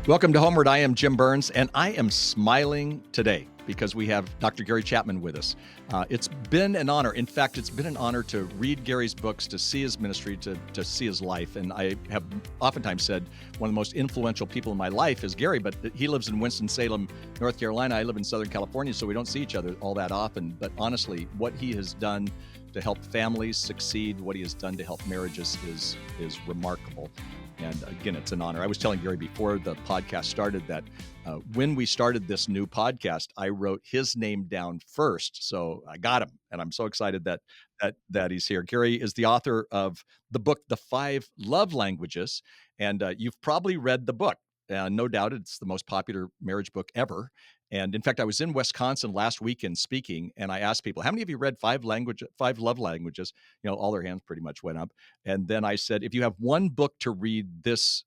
Welcome to HomeWord. I am Jim Burns, and I am smiling today because we have Dr. Gary Chapman with us. It's been an honor. In fact, it's been an honor to read Gary's books, to see his ministry, to see his life. And I have oftentimes said one of the most influential people in my life is Gary, but he lives in Winston-Salem, North Carolina. I live in Southern California, so we don't see each other all that often. But honestly, what he has done to help families succeed, what he has done to help marriages is remarkable. And again, it's an honor. I was telling Gary before the podcast started that when we started this new podcast, I wrote his name down first. So I got him, and I'm so excited that he's here. Gary is the author of the book, The 5 Love Languages, and you've probably read the book. No doubt it's the most popular marriage book ever. And in fact, I was in Wisconsin last weekend speaking, and I asked people, how many of you read 5 love languages? You know, all their hands pretty much went up. And then I said, if you have one book to read this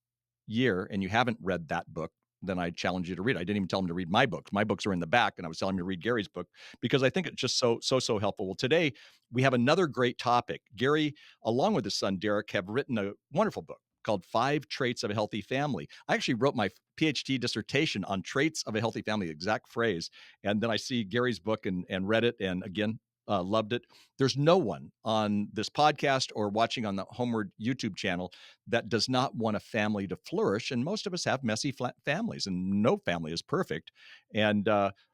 year and you haven't read that book, then I challenge you to read it. I didn't even tell them to read my books. My books are in the back, and I was telling them to read Gary's book because I think it's just so helpful. Well, today we have another great topic. Gary, along with his son, Derek, have written a wonderful book called 5 Traits of a Healthy Family. I actually wrote my PhD dissertation on traits of a healthy family, the exact phrase. And then I see Gary's book and read it. And again, loved it. There's no one on this podcast or watching on the HomeWord YouTube channel that does not want a family to flourish. And most of us have messy families, and no family is perfect. And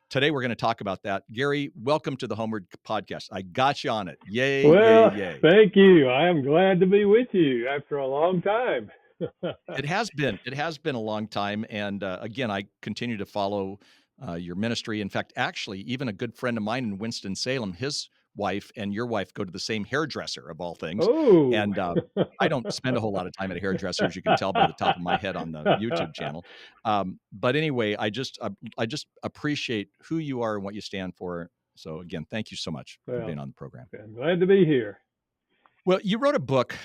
today we're going to talk about that. Gary, welcome to the HomeWord podcast. I got you on it. Yay, Well, yay, yay. thank you. I am glad to be with you after a long time. It has been a long time. And again, I continue to follow your ministry. In fact, actually, even a good friend of mine in Winston-Salem, his wife and your wife go to the same hairdresser of all things. Oh. And I don't spend a whole lot of time at a hairdresser, as you can tell by the top of my head on the YouTube channel. But anyway, I just appreciate who you are and what you stand for. So again, thank you so much for being on the program. I'm glad to be here. Well, you wrote a book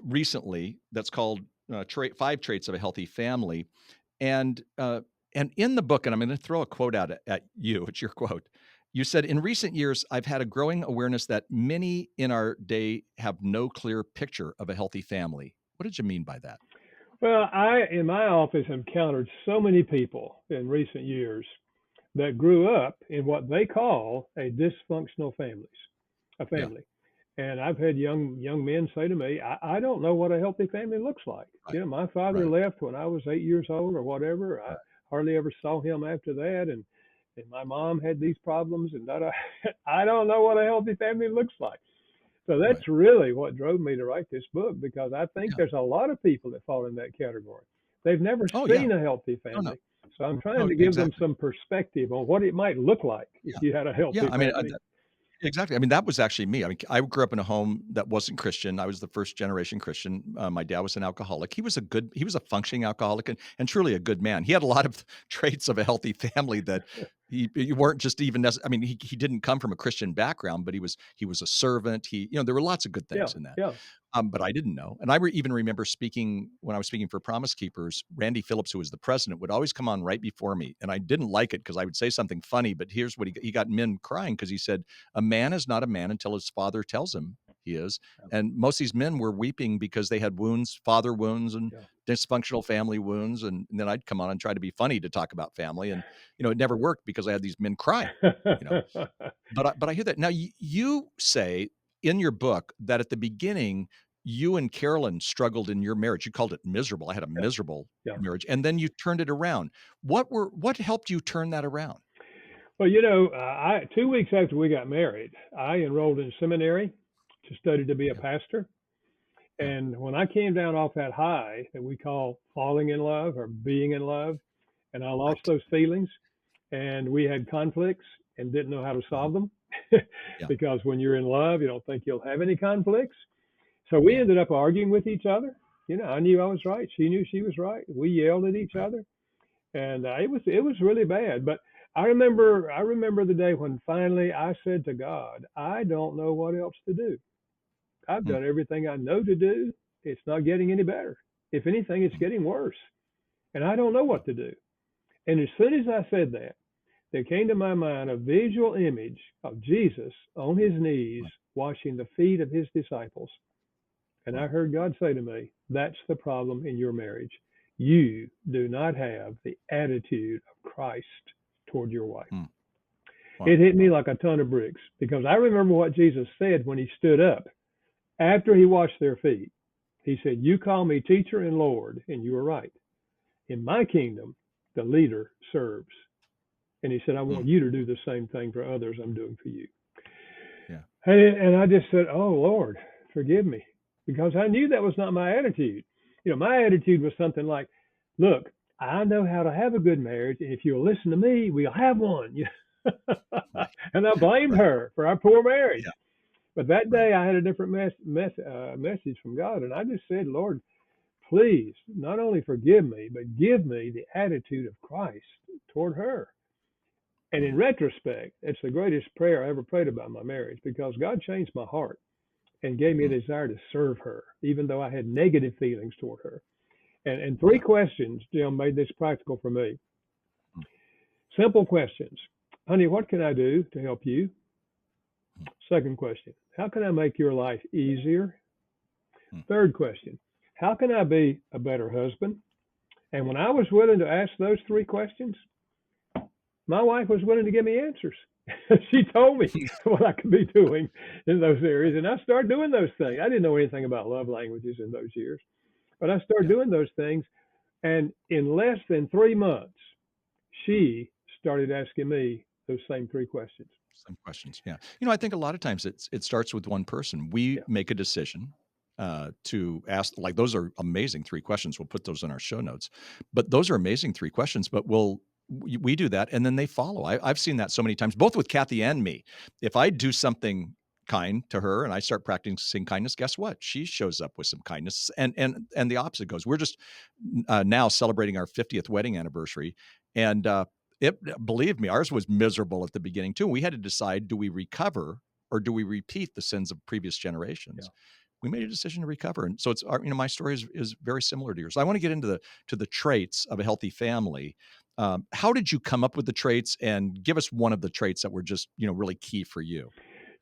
recently that's called 5 Traits of a Healthy Family. And in the book, and I'm going to throw a quote out at you, it's your quote. You said, in recent years, I've had a growing awareness that many in our day have no clear picture of a healthy family. What did you mean by that? Well, I, in my office, encountered so many people in recent years that grew up in what they call a dysfunctional Yeah. family. And I've had young men say to me, I don't know what a healthy family looks like. Right. My father Right. left when I was 8 years old or whatever. I hardly ever saw him after that. And my mom had these problems, and I don't know what a healthy family looks like. So that's really what drove me to write this book, because I think there's a lot of people that fall in that category. They've never seen a healthy family. No. So I'm trying to give them some perspective on what it might look like if you had a healthy family. Exactly. I mean, that was actually me. I mean, I grew up in a home that wasn't Christian. I was the first generation Christian. My dad was an alcoholic. He was a functioning alcoholic and truly a good man. He had a lot of traits of a healthy family that you weren't just even, I mean, he didn't come from a Christian background, but he was a servant. There were lots of good things in that. Yeah. But I didn't know. And I even remember when I was speaking for Promise Keepers, Randy Phillips, who was the president, would always come on right before me. And I didn't like it because I would say something funny, but here's what he got men crying, because he said, a man is not a man until his father tells him he is. And most of these men were weeping because they had wounds, father wounds and dysfunctional family wounds. And then I'd come on and try to be funny to talk about family. And, it never worked because I had these men crying, But I hear that. Now, you say in your book that at the beginning, you and Carolyn struggled in your marriage. You called it miserable. I had a miserable marriage. And then you turned it around. What helped you turn that around? Well, 2 weeks after we got married, I enrolled in seminary to study to be a pastor. And when I came down off that high that we call falling in love or being in love, and I lost those feelings, and we had conflicts and didn't know how to solve them because when you're in love, you don't think you'll have any conflicts. So we ended up arguing with each other. I knew I was right. She knew she was right. We yelled at each other, and it was really bad. But I remember the day when finally I said to God, I don't know what else to do. I've done everything I know to do. It's not getting any better. If anything, it's getting worse, and I don't know what to do. And as soon as I said that, there came to my mind a visual image of Jesus on his knees washing the feet of his disciples. And I heard God say to me, that's the problem in your marriage. you do not have the attitude of Christ toward your wife. Mm. It Wow. hit me Wow. like a ton of bricks because I remember what Jesus said when he stood up after he washed their feet. He said, "You call me teacher and Lord, and you are right. In my kingdom, the leader serves." And he said, "I want Mm. you to do the same thing for others I'm doing for you." Yeah. And I just said, "Oh, Lord, forgive me," because I knew that was not my attitude. My attitude was something like, "Look, I know how to have a good marriage. And if you'll listen to me, we'll have one." Right. And I blamed Right. her for our poor marriage. Yeah. But that Right. day I had a different message from God. And I just said, "Lord, please not only forgive me, but give me the attitude of Christ toward her." And in Mm. retrospect, it's the greatest prayer I ever prayed about my marriage because God changed my heart and gave me a Mm. desire to serve her, even though I had negative feelings toward her. And three Yeah. questions, Jim, made this practical for me. Mm. Simple questions. Honey, what can I do to help you? Mm. Second question, how can I make your life easier? Mm. Third question, how can I be a better husband? And when I was willing to ask those three questions, my wife was willing to give me answers. She told me what I could be doing in those areas, and I started doing those things. I didn't know anything about love languages in those years, but I started Yeah. doing those things. And in less than 3 months, she started asking me those same three questions. Some questions. Yeah. I think a lot of times it starts with one person. We Yeah, make a decision to ask, like, those are amazing three questions. We'll put those in our show notes. But those are amazing three questions. But we do that and then they follow. I've seen that so many times, both with Kathy and me. If I do something kind to her and I start practicing kindness, guess what? She shows up with some kindness, and the opposite goes. We're just now celebrating our 50th wedding anniversary, and it believe me, ours was miserable at the beginning too. We had to decide, do we recover or do we repeat the sins of previous yeah. generations? We made a decision to recover. And so it's our, my story is very similar to yours. I want to get into the traits of a healthy family. How did you come up with the traits, and give us one of the traits that were just, really key for you?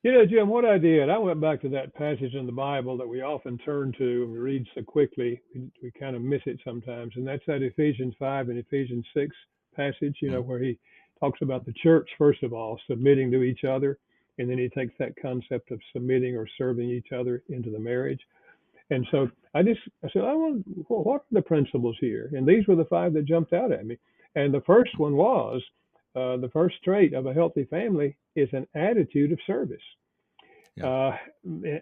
Jim, what I did, I went back to that passage in the Bible that we often turn to and we read so quickly, we kind of miss it sometimes. And that's that Ephesians 5 and Ephesians 6 passage, Mm. where he talks about the church, first of all, submitting to each other. And then he takes that concept of submitting or serving each other into the marriage. And so I said, what are the principles here? And these were the five that jumped out at me. And the first one was the first trait of a healthy family is an attitude of service. Yeah. Uh,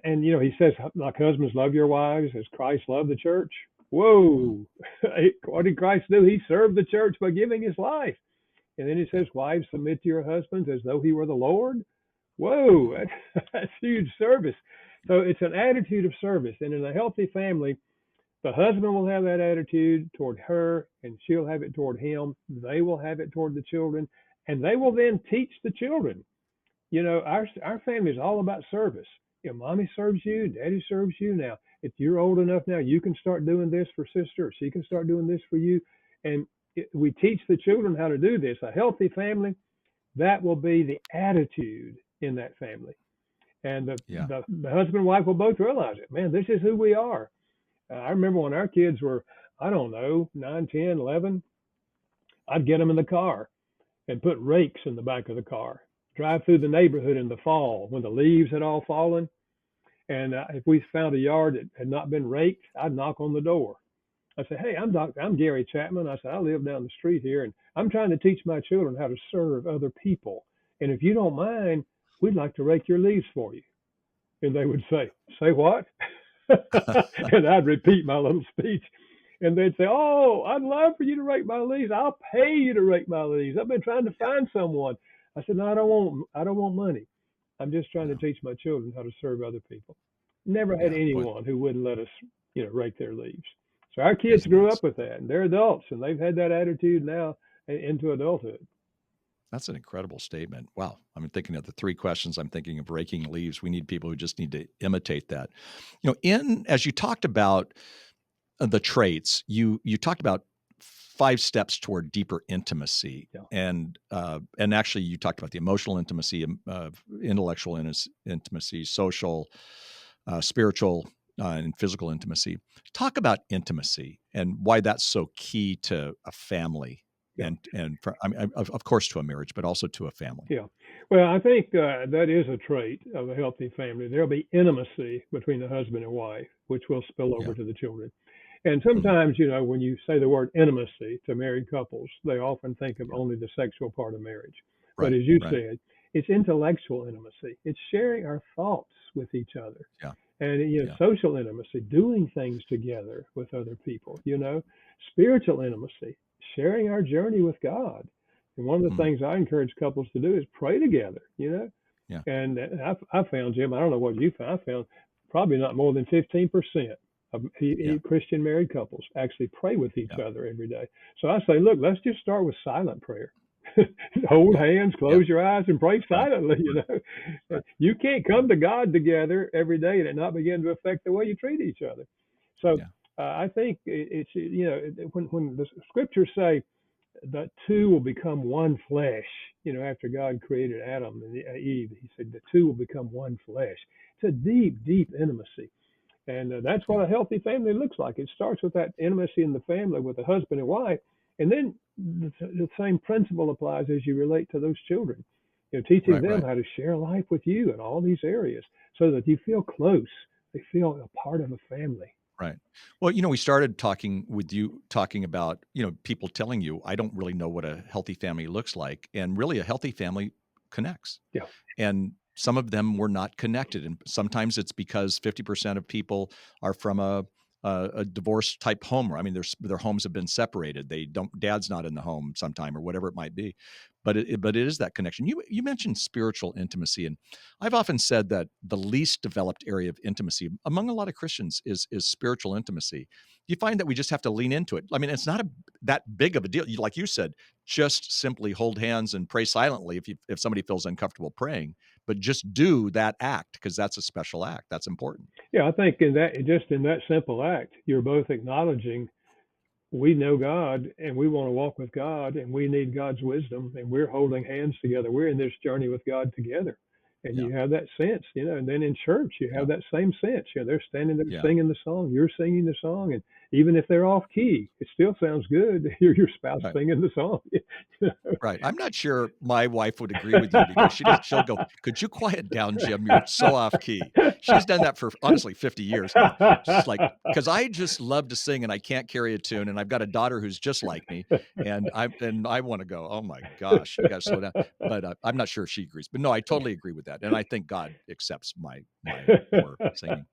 and he says, like husbands, love your wives as Christ loved the church. Whoa. What did Christ do? He served the church by giving his life. And then he Yeah. says, wives, submit to your husbands as though he were the Lord. Whoa, Mm. that's huge service. So it's an attitude of service. And in a healthy family, the husband will have that attitude toward her, and she'll have it toward him. They will have it toward the children, and they will then teach the children. Our family is all about service. Mommy serves you, daddy serves you. Now, if you're old enough now, you can start doing this for sister, or she can start doing this for you. And we teach the children how to do this. A healthy family, that will be the attitude in that family. And Yeah. the husband and wife will both realize it. Man, this is who we are. I remember when our kids were, I don't know, 9, 10, 11, I'd get them in the car and put rakes in the back of the car, drive through the neighborhood in the fall when the leaves had all fallen. And if we found a yard that had not been raked, I'd knock on the door. I said, "Hey, I'm Gary Chapman." I said, "I live down the street here, and I'm trying to teach my children how to serve other people. And if you don't mind, we'd like to rake your leaves for you." And they would say what? And I'd repeat my little speech. And they'd say, "Oh, I'd love for you to rake my leaves. I'll pay you to rake my leaves. I've been trying to find someone." I said, "No, I don't want money. I'm just trying to Yeah. teach my children how to serve other people." Never had Yeah. Boy, anyone who wouldn't let us, rake their leaves. So our kids isn't grew that up with that, and they're adults, and they've had that attitude now into adulthood. That's an incredible statement. Wow. I'm thinking of the three questions. I'm thinking of raking leaves. We need people who just need to imitate that. As you talked about the traits, you talked about 5 steps toward deeper intimacy, Yeah, and actually you talked about the emotional intimacy, intellectual intimacy, social, spiritual, and physical intimacy. Talk about intimacy and why that's so key to a family, Yeah. and for, I mean, of course, to a marriage, but also to a family. Yeah. Well, I think that is a trait of a healthy family. There'll be intimacy between the husband and wife, which will spill over Yeah. to the children. And Mhm. sometimes, when you say the word intimacy to married couples, they often think of Yeah. only the sexual part of marriage. But Right. as you Right. said, it's intellectual intimacy. It's sharing our thoughts with each other. Yeah. And Yeah. social intimacy, doing things together with other people, spiritual intimacy, sharing our journey with God. And one of the Mhm. things I encourage couples to do is pray together. Yeah. And I found, Jim, I don't know what you found, I found probably not more than 15% of Yeah. Christian married couples actually pray with each Yeah. other every day. So I say, look, let's just start with silent prayer. Hold Yeah. hands, Yeah. close your eyes, and pray Right. silently. Right. Right. You can't Yeah. come to God together every day and it not begin to affect the way you treat each other. So Yeah. I think it's when the scriptures say the two will become one flesh. After God created Adam and Eve, He said the two will become one flesh. It's a deep, deep intimacy, and that's Yeah. what a healthy family looks like. It starts with that intimacy in the family with the husband and wife, and then the same principle applies as you relate to those children. Teaching Right. them Right. how to share life with you in all these areas, so that you feel close. They feel a part of a family. Right. Well, we started talking with you talking about, people telling you, I don't really know what a healthy family looks like. And really, a healthy family connects. Yeah. And some of them were not connected. And sometimes it's because 50% of people are from a divorce type home. I mean, their homes have been separated. Dad's not in the home sometime or whatever it might be. But it is that connection. You mentioned spiritual intimacy, and I've often said that the least developed area of intimacy among a lot of Christians is spiritual intimacy. You find that we just have to lean into it. I mean, it's not that big of a deal. Like you said, just simply hold hands and pray silently if somebody feels uncomfortable praying, but just do that act because that's a special act. That's important. Yeah, I think in that simple act, you're both acknowledging we know God and we want to walk with God and we need God's wisdom and we're holding hands together. We're in this journey with God together. And Yeah. you have that sense. And then in church, you have Yeah. that same sense. They're standing there Yeah. singing the song, you're singing the song. And even if they're off key, it still sounds good to hear your spouse Right. singing the song. Right. I'm not sure my wife would agree with you because she'll go, "Could you quiet down, Jim? You're so off key." She's done that for honestly 50 years now. She's like, "'Cause I just love to sing and I can't carry a tune, and I've got a daughter who's just like me, and I want to go, oh my gosh, you got to slow down." But I'm not sure if she agrees. But no, I totally agree with that, and I think God accepts my poor singing.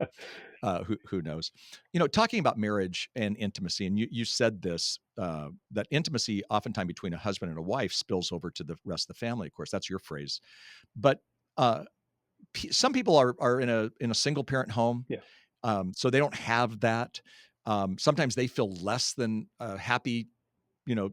Who knows? Talking about marriage and intimacy, and you said this that intimacy, oftentimes between a husband and a wife, spills over to the rest of the family. Of course, that's your phrase, but uh, some people are in a single parent home, Yeah. so they don't have that. Sometimes they feel less than happy, you know,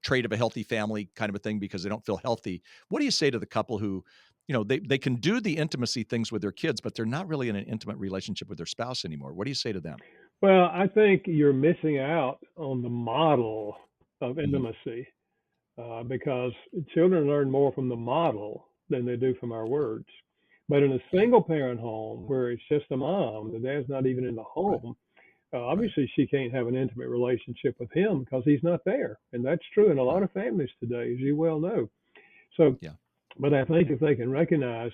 trait of a healthy family kind of a thing because they don't feel healthy. What do you say to the couple who, they can do the intimacy things with their kids, but they're not really in an intimate relationship with their spouse anymore? What do you say to them? Well, I think you're missing out on the model of Mhm. intimacy because children learn more from the model than they do from our words. But in a Yeah. single parent home where it's just a mom, the dad's not even in the Right. home, Right. obviously she can't have an intimate relationship with him because he's not there. And that's true in a lot Right. of families today, as you well know. So, Yeah. but I think if they can recognize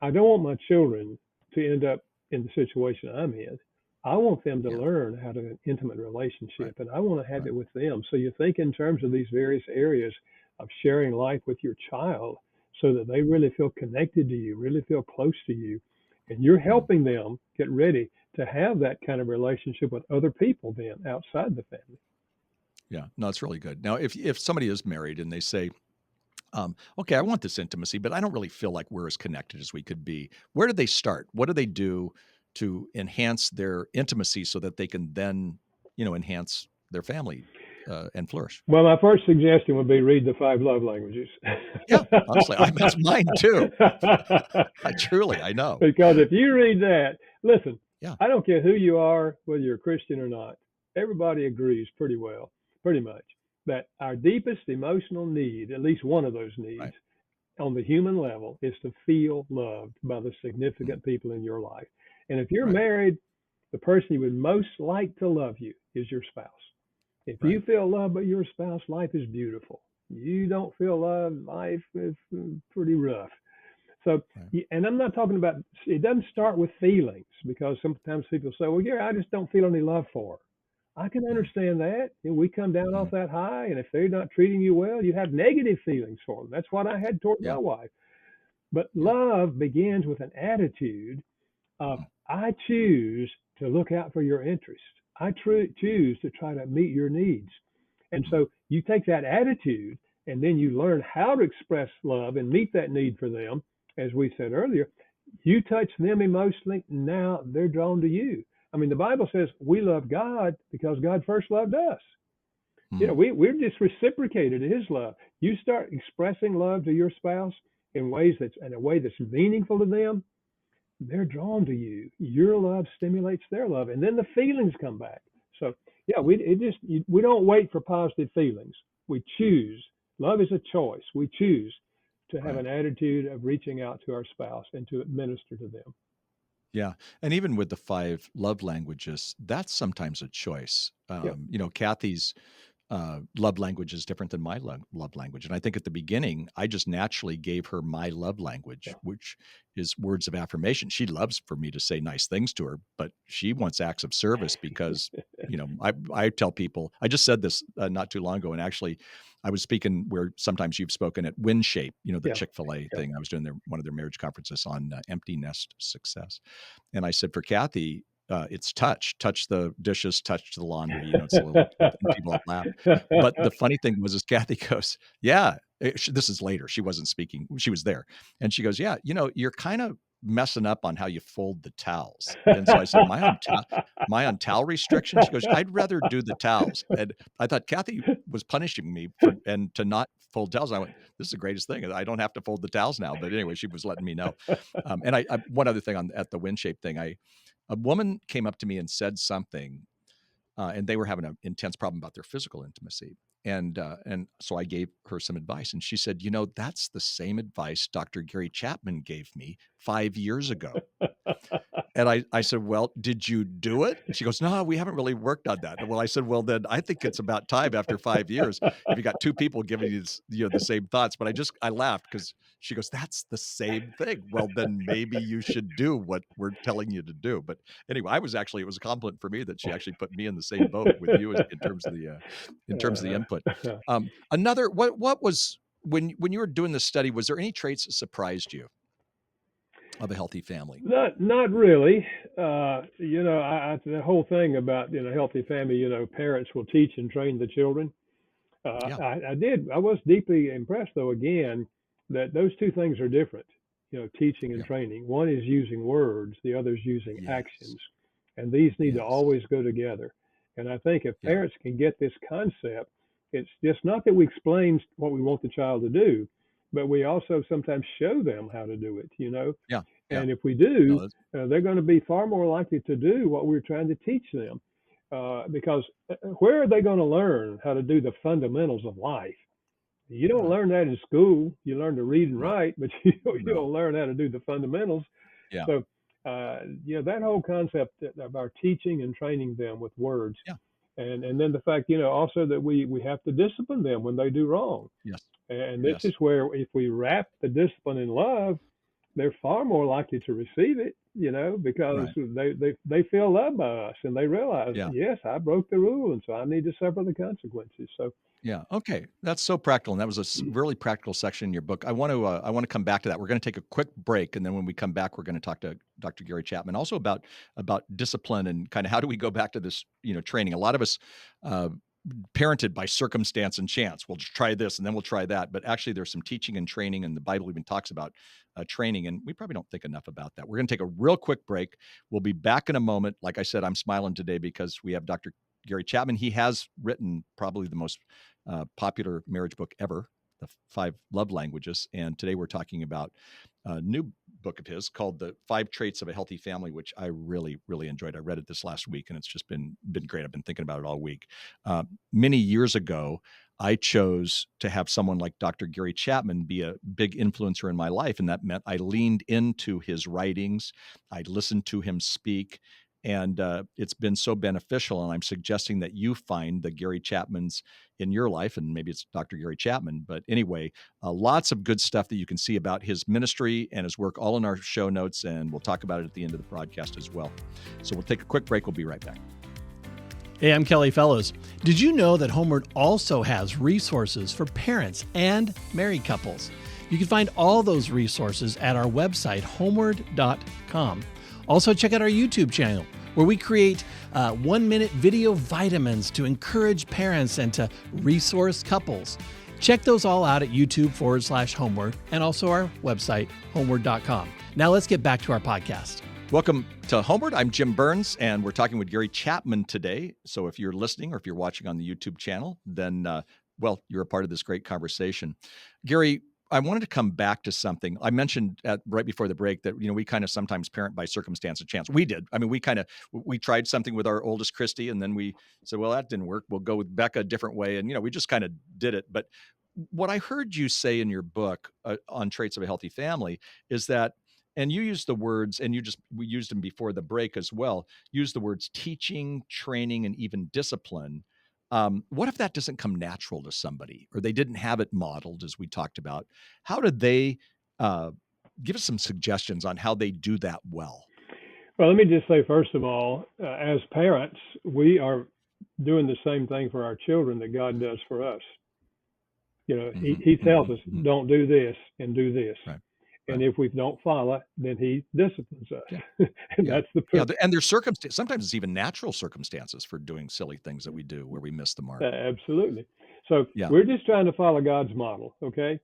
I don't want my children to end up in the situation I'm in. I want them to Yeah. learn how to have an intimate Right. relationship, and I want to have Right. it with them. So you think in terms of these various areas of sharing life with your child so that they really feel connected to you, really feel close to you, and you're Mhm. helping them get ready to have that kind of relationship with other people then outside the family. Yeah. No, it's really good. Now, if somebody is married and they say, okay, I want this intimacy, but I don't really feel like we're as connected as we could be. Where do they start? What do they do to enhance their intimacy so that they can then, enhance their family and flourish? Well, my first suggestion would be read the five love languages. Yeah, honestly, that's mine too. I know. Because if you read that, listen, Yeah, I don't care who you are, whether you're a Christian or not, everybody agrees pretty well, pretty much, that our deepest emotional need, at least one of those needs, right. on the human level, is to feel loved by the Mm, significant people in your life. And if you're right. married, the person you would most like to love you is your spouse. If you Right. feel loved by your spouse, life is beautiful. You don't feel loved, life is pretty rough. So, Right. and I'm not talking about, it doesn't start with feelings because sometimes people say, well, Gary, I just don't feel any love for her. I can Mm, understand that. And we come down off mm, that high, and if they're not treating you well, you have negative feelings for them. That's what I had toward my yeah. wife. But Yeah. love begins with an attitude of, Mm, I choose to look out for your interest. I choose to try to meet your needs. And mm, so you take that attitude and then you learn how to express love and meet that need for them. As we said earlier, you touch them emotionally, now they're drawn to you. I mean, the Bible says we love God because God first loved us. You know, mm. we're just reciprocated his love. You start expressing love to your spouse in a way that's meaningful to them, they're drawn to you. Your love stimulates their love, and then the feelings come back. So yeah, Mm. we don't wait for positive feelings. We choose. Love is a choice. We choose to have Right. an attitude of reaching out to our spouse and to minister to them. Yeah, and even with the 5 love languages, that's sometimes a choice. Yep. Kathy's love language is different than my love language. And I think at the beginning, I just naturally gave her my love language, Yeah. which is words of affirmation. She loves for me to say nice things to her, but she wants acts of service because, I tell people, I just said this not too long ago. And actually, I was speaking where sometimes you've spoken at Wind Shape, the Yeah. Chick-fil-A Yeah. thing. I was doing one of their marriage conferences on empty nest success. And I said, for Kathy, it's touch the dishes, touch the laundry. It's a little, and people all laugh. But the funny thing was, is Kathy goes, yeah, this is later. She wasn't speaking. She was there. And she goes, yeah, you're kind of messing up on how you fold the towels. And so I said, my on towel restriction. She goes, I'd rather do the towels. And I thought Kathy was punishing me and to not fold towels. I went, this is the greatest thing. I don't have to fold the towels now. But anyway, she was letting me know. And I one other thing at the wind shape thing, a woman came up to me and said something, and they were having an intense problem about their physical intimacy. And so I gave her some advice, and she said, that's the same advice Dr. Gary Chapman gave me 5 years ago. And I said, well, did you do it? She goes, no, we haven't really worked on that. Well, I said, well, then I think it's about time after 5 years. If you got two people giving you, the same thoughts, but I laughed because she goes, that's the same thing. Well, then maybe you should do what we're telling you to do. But anyway, it was a compliment for me that she actually put me in the same boat with you in terms of the input. What was, when you were doing this study, was there any traits that surprised you of a healthy family? Not really. The whole thing about healthy family. Parents will teach and train the children. Yeah. I did. I was deeply impressed, though. Again, that those two things are different. Teaching and Yeah. training. One is using words. The other is using Yes. actions, and these need to Yes. always go together. And I think if Yeah. parents can get this concept, it's just not that we explain what we want the child to do, but we also sometimes show them how to do it. Yeah. Yeah. And if we No, do, that's they're going to be far more likely to do what we're trying to teach them. Because where are they going to learn how to do the fundamentals of life? You don't right. learn that in school. You learn to read and No. write, but you No. don't learn how to do the fundamentals. Yeah. So, that whole concept of our teaching and training them with words, Yeah. and then the fact, also that we have to discipline them when they do wrong. Yes. And this is Yes. where if we wrap the discipline in love, they're far more likely to receive it, because Right. they feel loved by us and they realize, Yeah. yes, I broke the rule, and so I need to suffer the consequences. So, Yeah. Okay. That's so practical. And that was a really practical section in your book. I want to come back to that. We're going to take a quick break. And then when we come back, we're going to talk to Dr. Gary Chapman also about discipline and kind of how do we go back to this, training. A lot of us, uh, parented by circumstance and chance. We'll just try this and then we'll try that. But actually, there's some teaching and training, and the Bible even talks about training. And we probably don't think enough about that. We're going to take a real quick break. We'll be back in a moment. Like I said, I'm smiling today because we have Dr. Gary Chapman. He has written probably the most popular marriage book ever, The 5 Love Languages. And today we're talking about a new book of his called The 5 Traits of a Healthy Family, which I really, really enjoyed. I read it this last week, and it's just been great. I've been thinking about it all week. Many years ago, I chose to have someone like Dr. Gary Chapman be a big influencer in my life, and that meant I leaned into his writings. I listened to him speak, And it's been so beneficial. And I'm suggesting that you find the Gary Chapmans in your life, and maybe it's Dr. Gary Chapman. But anyway, lots of good stuff that you can see about his ministry and his work all in our show notes. And we'll talk about it at the end of the broadcast as well. So we'll take a quick break. We'll be right back. Hey, I'm Kelly Fellows. Did you know that HomeWord also has resources for parents and married couples? You can find all those resources at our website, homeword.com. Also, check out our YouTube channel, where we create 1-minute video vitamins to encourage parents and to resource couples. Check those all out at YouTube/HomeWord and also our website, homeword.com. Now let's get back to our podcast. Welcome to HomeWord. I'm Jim Burns, and we're talking with Gary Chapman today. So if you're listening or if you're watching on the YouTube channel, then, well, you're a part of this great conversation. Gary, I wanted to come back to something. I mentioned right before the break that, we kind of sometimes parent by circumstance and chance. We did. I mean, we tried something with our oldest Christy, and then we said, well, that didn't work. We'll go with Becca a different way. And, we just kind of did it. But what I heard you say in your book on Traits of a Healthy Family is that, and you used the words, and we used them before the break as well, use the words teaching, training, and even discipline. What if that doesn't come natural to somebody, or they didn't have it modeled, as we talked about? How did they give us some suggestions on how they do that well? Well, let me just say, first of all, as parents, we are doing the same thing for our children that God does for us. He tells us, don't do this and do this. Right. And if we don't follow, then he disciplines us. Yeah. And that's the purpose. Yeah, and there's circumstances. Sometimes it's even natural circumstances for doing silly things that we do where we miss the mark. Absolutely. So we're just trying to follow God's model. Okay.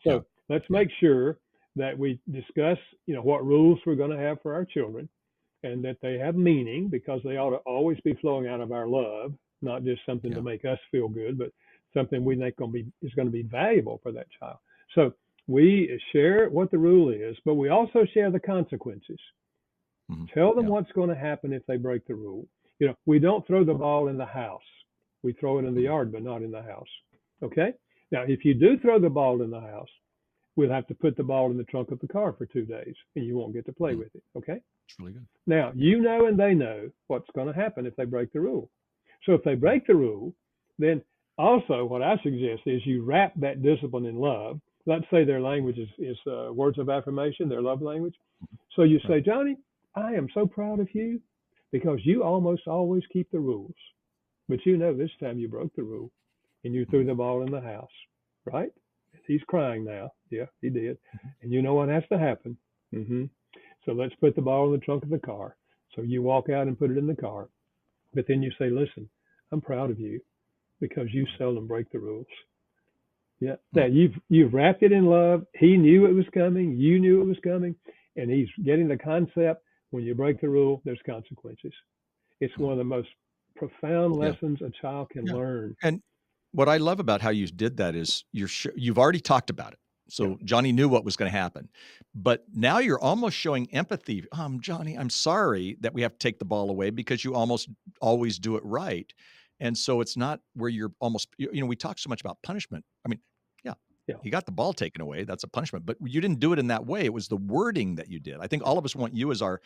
So let's make sure that we discuss, what rules we're going to have for our children, and that they have meaning, because they ought to always be flowing out of our love, not just something to make us feel good, but something we think is going to be valuable for that child. So we share what the rule is, but we also share the consequences. Tell them what's going to happen if they break the rule. We don't throw the ball in the house. We throw it in the yard, but not in the house. Okay? Now, if you do throw the ball in the house, we'll have to put the ball in the trunk of the car for 2 days, and you won't get to play with it. Okay? It's really good. Now, and they know what's going to happen if they break the rule. So if they break the rule, then also what I suggest is you wrap that discipline in love. Let's say their language is words of affirmation, their love language. So you say, Johnny, I am so proud of you because you almost always keep the rules. But this time you broke the rule and you threw the ball in the house, right? He's crying now. Yeah, he did. And you know what has to happen. So let's put the ball in the trunk of the car. So you walk out and put it in the car. But then you say, listen, I'm proud of you because you seldom break the rules. Yeah. Now you've wrapped it in love. He knew it was coming. You knew it was coming. And he's getting the concept. When you break the rule, there's consequences. It's one of the most profound lessons a child can learn. And what I love about how you did that is you've already talked about it. So Johnny knew what was going to happen, but now you're almost showing empathy. Johnny, I'm sorry that we have to take the ball away because you almost always do it right. And so it's not where you're almost, we talk so much about punishment. I mean, you got the ball taken away. That's a punishment, but you didn't do it in that way. It was the wording that you did. I think all of us want you as our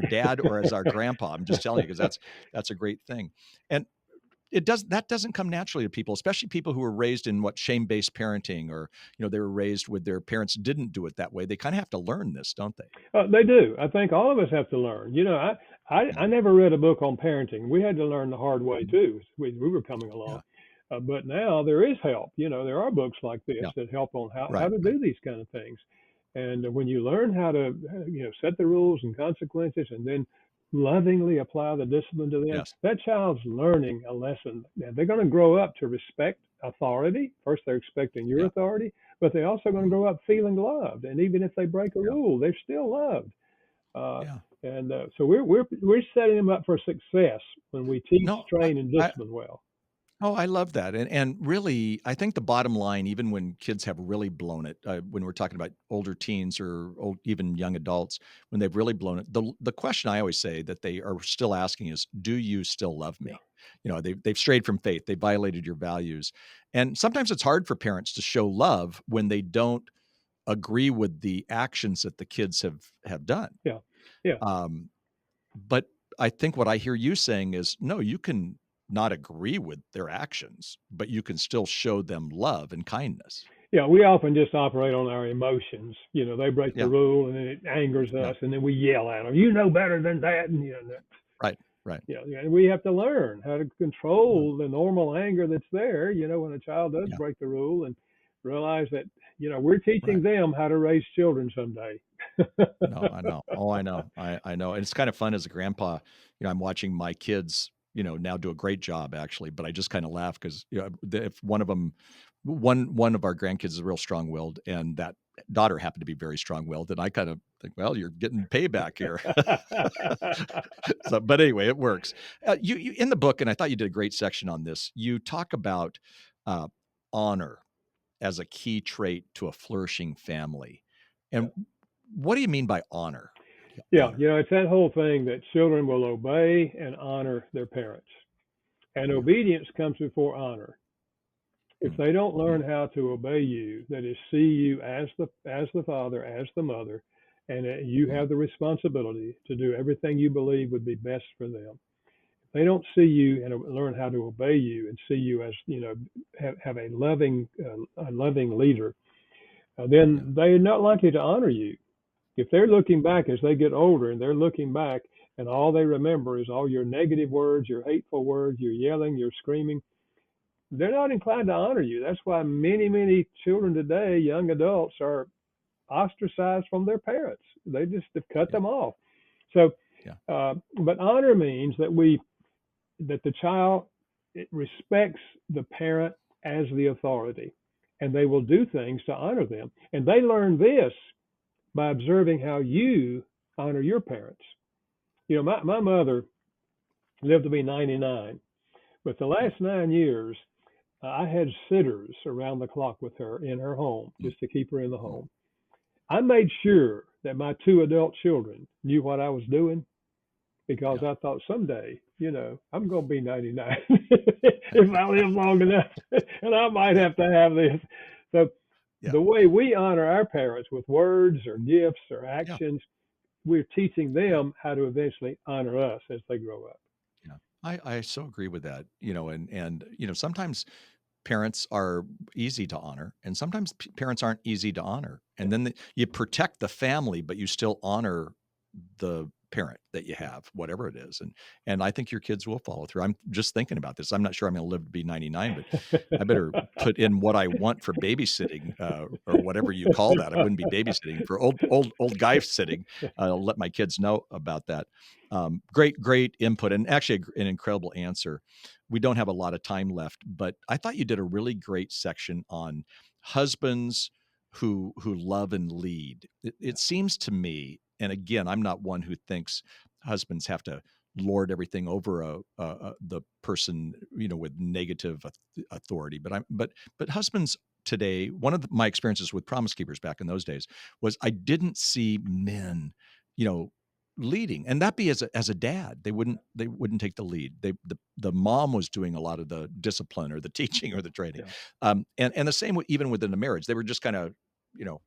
dad or as our grandpa. I'm just telling you, because that's a great thing. And that doesn't come naturally to people, especially people who were raised in shame-based parenting, or, they were raised with their parents didn't do it that way. They kind of have to learn this, don't they? They do. I think all of us have to learn. I never read a book on parenting. We had to learn the hard way too. We were coming along. But now there is help. There are books like this that help on how to do these kind of things. And when you learn how to, set the rules and consequences, and then lovingly apply the discipline to them, that child's learning a lesson. Now, they're going to grow up to respect authority. First, they're expecting your authority, but they're also going to grow up feeling loved. And even if they break a rule, they're still loved. And so we're setting them up for success when we teach, train, and discipline well. Oh, I love that. And really, I think the bottom line, even when kids have really blown it, when we're talking about older teens or even young adults, when they've really blown it, the question I always say that they are still asking is, do you still love me? They've strayed from faith. They violated your values. And sometimes it's hard for parents to show love when they don't agree with the actions that the kids have done. Yeah. But I think what I hear you saying is, no, you can not agree with their actions, but you can still show them love and kindness. Yeah, we often just operate on our emotions. They break the Yeah, rule, and then it angers yeah, us, and then we yell at them. You know better than that, and right, right. we have to learn how to Mm, control the normal anger that's there. When a child does yeah, break the rule, and realize that we're teaching right. them how to raise children someday. No, I know. Oh, I know. I know. And it's kind of fun as a grandpa. I'm watching my kids, now do a great job actually, but I just kind of laugh because if one of them, one of our grandkids is real strong-willed, and that daughter happened to be very strong-willed, and I kind of think, well, you're getting payback here. So, but anyway, it works. You in the book, and I thought you did a great section on this. You talk about uh, honor as a key trait to a flourishing family, Yeah. and what do you mean by honor? Yeah, Honor. it's that whole thing that children will obey and honor their parents. And Yeah. obedience comes before honor. If Mm, they don't mm, learn how to obey you, that is, see you as the father, as the mother, and you mm, have the responsibility to do everything you believe would be best for them. If they don't see you and learn how to obey you and see you as have a loving leader, yeah. then they're not likely to honor you. If they're looking back as they get older and they're looking back and all they remember is all your negative words, your hateful words, your yelling, your screaming, they're not inclined to honor you. That's why many, many children today, young adults, are ostracized from their parents. They just have cut Yeah. them off. So, Yeah. but honor means that the child respects the parent as the authority, and they will do things to honor them. And they learn this by observing how you honor your parents. My mother lived to be 99, but the Yeah. last 9 years, I had sitters around the clock with her in her home Mm, just to keep her in the mm, home. I made sure that my two adult children knew what I was doing because yeah. I thought someday, I'm going to be 99 if I live long enough, and I might Yeah. have to have this. So Yeah. the way we honor our parents with words or gifts or Yeah. actions, we're teaching Yeah. them how to eventually honor us as they grow up. Yeah. I so agree with that. And sometimes parents are easy to honor, and sometimes parents aren't easy to honor. Yeah. And then you protect the family, but you still honor the parent that you have, whatever it is. And I think your kids will follow through. I'm just thinking about this. I'm not sure I'm going to live to be 99, but I better put in what I want for babysitting, or whatever you call that. I wouldn't be babysitting for old guy sitting. I'll let my kids know about that. Great input, and actually an incredible answer. We don't have a lot of time left, but I thought you did a really great section on husbands who love and lead. It seems to me, and again, I'm not one who thinks husbands have to lord everything over the person, with negative authority. But husbands today, one of my experiences with Promise Keepers back in those days was I didn't see men, you know, leading, and that be as a dad, they wouldn't take the lead. The mom was doing a lot of the discipline or the teaching or the training, Yeah. and the same even within the marriage, they were just kind of, you know,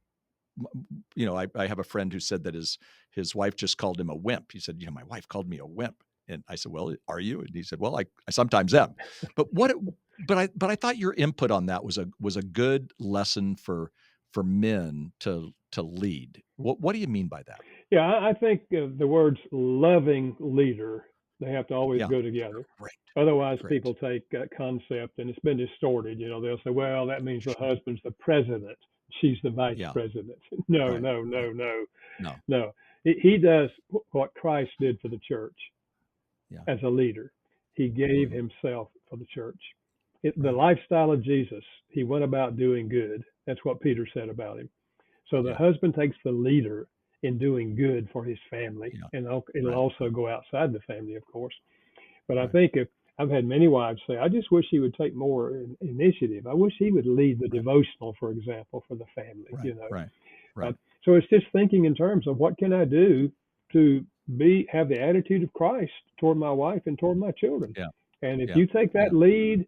I have a friend who said that his wife just called him a wimp. He said, my wife called me a wimp, and I said, well, are you? And he said, well, I sometimes am. But but I thought your input on that was a good lesson for men to lead. What do you mean by that? Yeah, I think the words loving leader, they have to always Yeah, go together. great, Otherwise, great. people take that concept and it's been distorted. They'll say, well, that means the Sure. husband's the president, she's the vice Yeah, president. No, right, no, right. no, no, No, no. He does what Christ did for the church yeah, as a leader. He gave mhm, himself for the church. The right, lifestyle of Jesus, he went about doing good. That's what Peter said about him. So the yeah, husband takes the leader in doing good for his family, yeah, and it'll right, also right, go outside the family, of course. But I right, think if I've had many wives say, I just wish he would take more initiative. I wish he would lead the right, devotional, for example, for the family. right, right, Uh, right, so it's just thinking in terms of what can I do to have the attitude of Christ toward my wife and toward my children. yeah, And if yeah, you take yeah, that lead,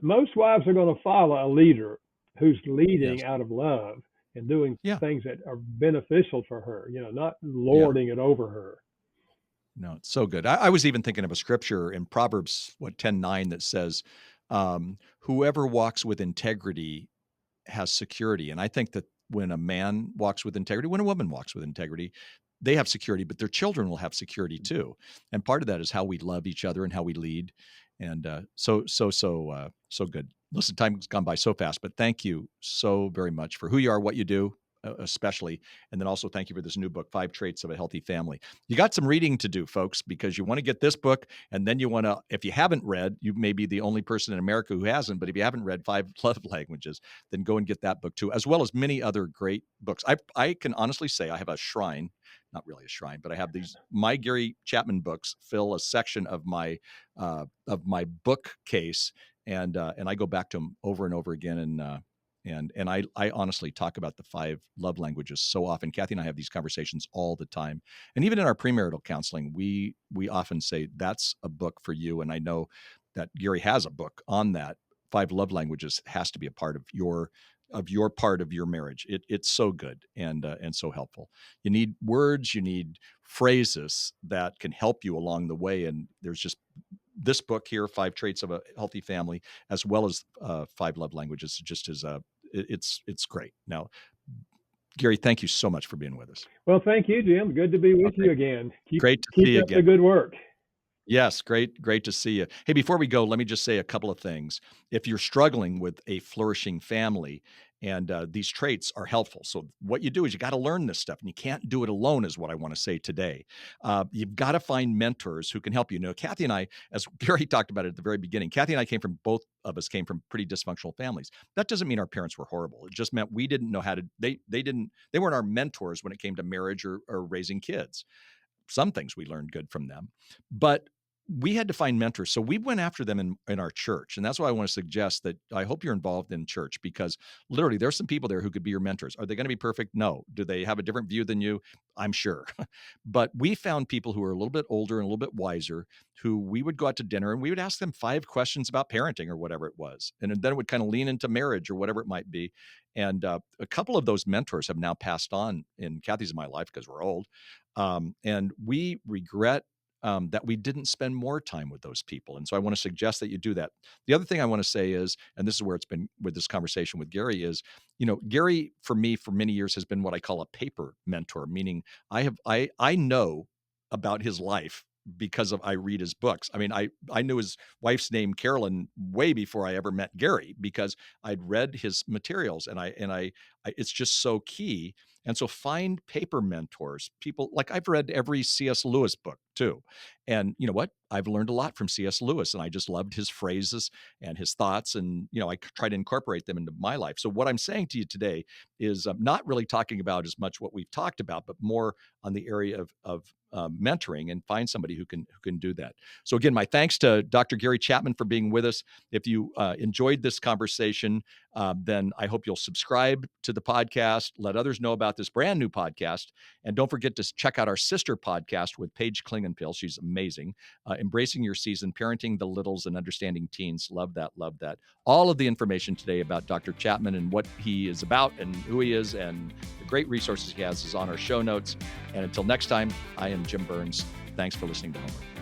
most wives are going to follow a leader who's yes, leading out of love and doing yeah. things that are beneficial for her, not Yeah. lording it over her. No, it's so good. I was even thinking of a scripture in Proverbs, 10:9 that says, whoever walks with integrity has security. And I think that when a man walks with integrity, when a woman walks with integrity, they have security, but their children will have security too. And part of that is how we love each other and how we lead. And so good. Listen, time's gone by so fast, but thank you so very much for who you are, what you do, especially. And then also thank you for this new book, 5 Traits of a Healthy Family. You got some reading to do, folks, because you want to get this book. And then you want to, if you haven't read, you may be the only person in America who hasn't, but if you haven't read 5 Love Languages, then go and get that book too, as well as many other great books. I can honestly say I have a shrine, not really a shrine, but I have these, my Gary Chapman books fill a section of my bookcase. And I go back to them over and over again. And I honestly talk about the 5 love languages so often. Kathy and I have these conversations all the time. And even in our premarital counseling, we often say that's a book for you. And I know that Gary has a book on that. 5 love languages has to be a part of your part of your marriage. It's so good and so helpful. You need words, you need phrases that can help you along the way. And there's just this book here, 5 Traits of a Healthy Family, as well as 5 Love Languages, just as it's great. Now, Gary, thank you so much for being with us. Well, thank you, Jim. Good to be with you again. Great to see you Keep up again. the good work. Yes, great to see you. Hey, before we go, let me just say a couple of things. If you're struggling with a flourishing family, and these traits are helpful. So what you do is you got to learn this stuff, and you can't do it alone, is what I want to say today. You've got to find mentors who can help you. You know, Kathy and I, as Gary talked about it at the very beginning, Kathy and I both of us came from pretty dysfunctional families. That doesn't mean our parents were horrible. It just meant we didn't know how to, they weren't our mentors when it came to marriage or raising kids. Some things we learned good from them, but we had to find mentors. So we went after them in our church. And that's why I want to suggest that I hope you're involved in church, because literally there's some people there who could be your mentors. Are they going to be perfect? No. Do they have a different view than you? I'm sure. But we found people who are a little bit older and a little bit wiser, who we would go out to dinner and we would ask them 5 questions about parenting or whatever it was. And then it would kind of lean into marriage or whatever it might be. And a couple of those mentors have now passed on in Kathy's and my life because we're old. And we regret that we didn't spend more time with those people. And so I want to suggest that you do that. The other thing I want to say is, and this is where it's been with this conversation with Gary, is, you know, Gary for me for many years has been what I call a paper mentor, meaning I know about his life because I read his books. I mean, I knew his wife's name, Carolyn, way before I ever met Gary, because I'd read his materials, and I it's just so key. And so find paper mentors, people like, I've read every C.S. Lewis book too. And you know what? I've learned a lot from C.S. Lewis, and I just loved his phrases and his thoughts. And, you know, I try to incorporate them into my life. So what I'm saying to you today is not really talking about as much what we've talked about, but more on the area of mentoring, and find somebody who can do that. So again, my thanks to Dr. Gary Chapman for being with us. If you enjoyed this conversation, then I hope you'll subscribe to the podcast, let others know about this brand new podcast, and don't forget to check out our sister podcast with Paige Klingenpill. She's amazing. Embracing Your Season, Parenting the Littles and Understanding Teens. Love that. All of the information today about Dr. Chapman and what he is about and who he is and the great resources he has is on our show notes. And until next time, I am Jim Burns. Thanks for listening to HomeWord.